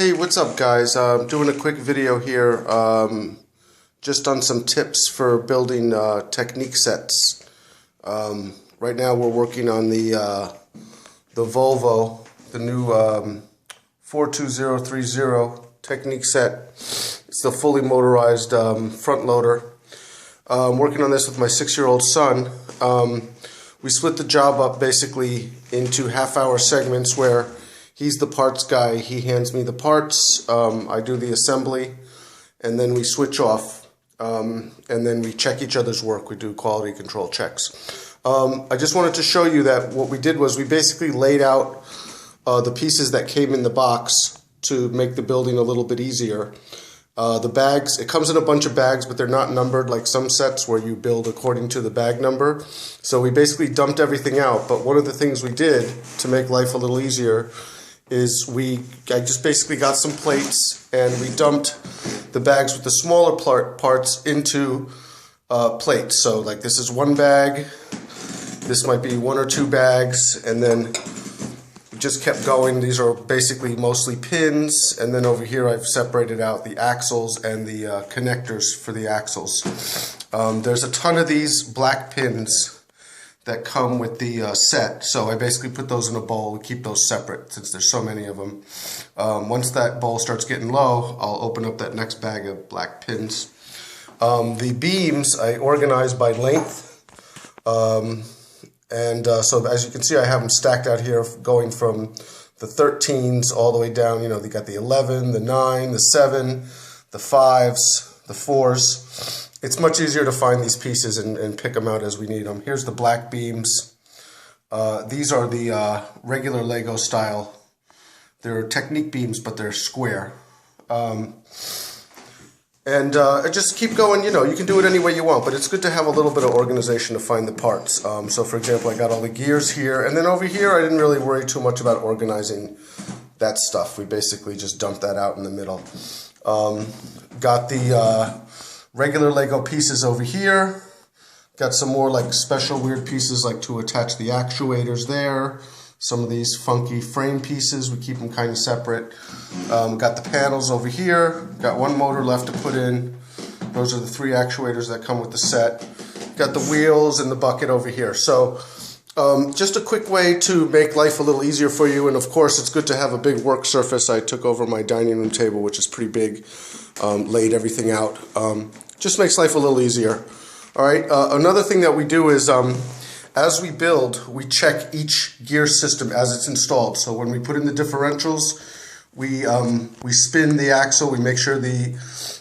Hey, what's up guys? I'm doing a quick video here just on some tips for building Technic sets. Right now we're working on the Volvo, the new 42030 Technic set. It's the fully motorized front loader. I'm working on this with my 6-year-old son. We split the job up basically into half-hour segments where he's the parts guy. He hands me the parts, I do the assembly, and then we switch off, and then we check each other's work. We do quality control checks. I just wanted to show you that what we did was we basically laid out the pieces that came in the box to make the building a little bit easier. The bags, it comes in a bunch of bags, but they're not numbered like some sets where you build according to the bag number. So we basically dumped everything out, but one of the things we did to make life a little easier is I just basically got some plates and we dumped the bags with the smaller parts into plates. So like this is one bag, this might be 1 or 2 bags, and then we just kept going. These are basically mostly pins, and then over here I've separated out the axles and the connectors for the axles. There's a ton of these black pins that come with the set, so I basically put those in a bowl. We keep those separate since there's so many of them. Once that bowl starts getting low, I'll open up that next bag of black pins. The beams I organize by length, so as you can see, I have them stacked out here going from the 13s all the way down. You know, they got the 11, the 9, the 7, the 5s, the 4s. It's much easier to find these pieces and pick them out as we need them. Here's the black beams. These are the regular Lego style. They're Technic beams, but they're square. Just keep going. You know, you can do it any way you want, but it's good to have a little bit of organization to find the parts. So for example, I got all the gears here, and then over here I didn't really worry too much about organizing that stuff. We basically just dumped that out in the middle. Got the regular Lego pieces over here. Got some more like special weird pieces like to attach the actuators there. Some of these funky frame pieces, we keep them kind of separate. Got the panels over here. Got one motor left to put in. Those are the 3 actuators that come with the set. Got the wheels and the bucket over here. So just a quick way to make life a little easier for you. And of course, it's good to have a big work surface. I took over my dining room table, which is pretty big, laid everything out. Just makes life a little easier. All right. Another thing that we do is as we build, we check each gear system as it's installed. So when we put in the differentials, we spin the axle. We make sure the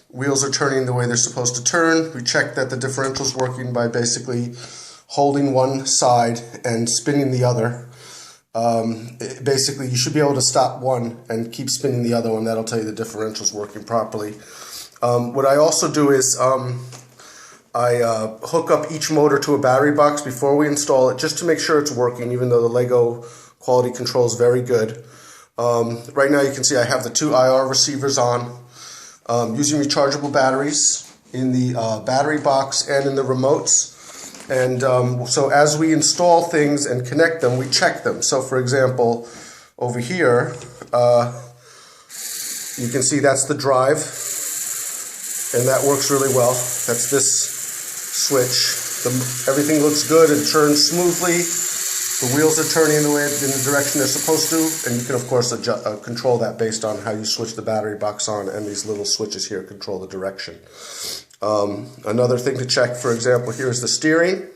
wheels are turning the way they're supposed to turn. We check that the differential's working by basically holding one side and spinning the other. Basically, you should be able to stop one and keep spinning the other one. That'll tell you the differential's working properly. What I also do is I hook up each motor to a battery box before we install it, just to make sure it's working, even though the Lego quality control is very good. Right now you can see I have the 2 IR receivers on, using rechargeable batteries in the battery box and in the remotes. And so as we install things and connect them, we check them. So for example, over here, you can see that's the drive, and that works really well. That's this switch. Everything looks good and turns smoothly. The wheels are turning in the direction they're supposed to, and you can of course control that based on how you switch the battery box on, and these little switches here control the direction. Another thing to check, for example, here is the steering,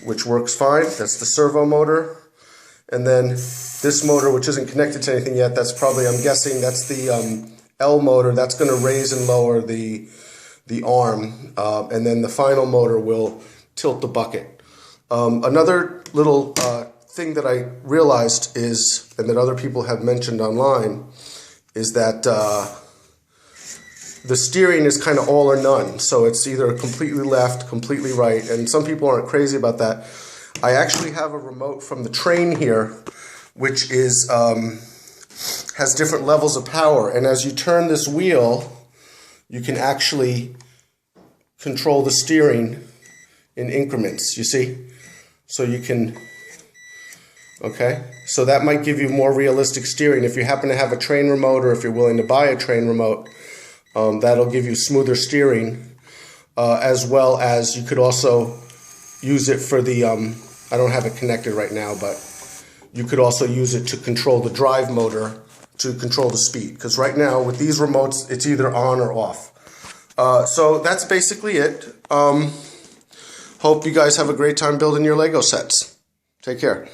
which works fine. That's the servo motor. And then this motor, which isn't connected to anything yet, that's probably, I'm guessing, that's the L motor. That's going to raise and lower the arm, and then the final motor will tilt the bucket. Another little thing that I realized is, and that other people have mentioned online, is that the steering is kind of all or none. So it's either completely left, completely right, and some people aren't crazy about that. I actually have a remote from the train here, which is has different levels of power, and as you turn this wheel, you can actually control the steering in increments, you see? So you can Okay, so that might give you more realistic steering. If you happen to have a train remote, or if you're willing to buy a train remote, that'll give you smoother steering, as well as you could also use it for the, I don't have it connected right now, but you could also use it to control the drive motor, to control the speed. Because right now with these remotes, it's either on or off. So that's basically it. Hope you guys have a great time building your Lego sets. Take care.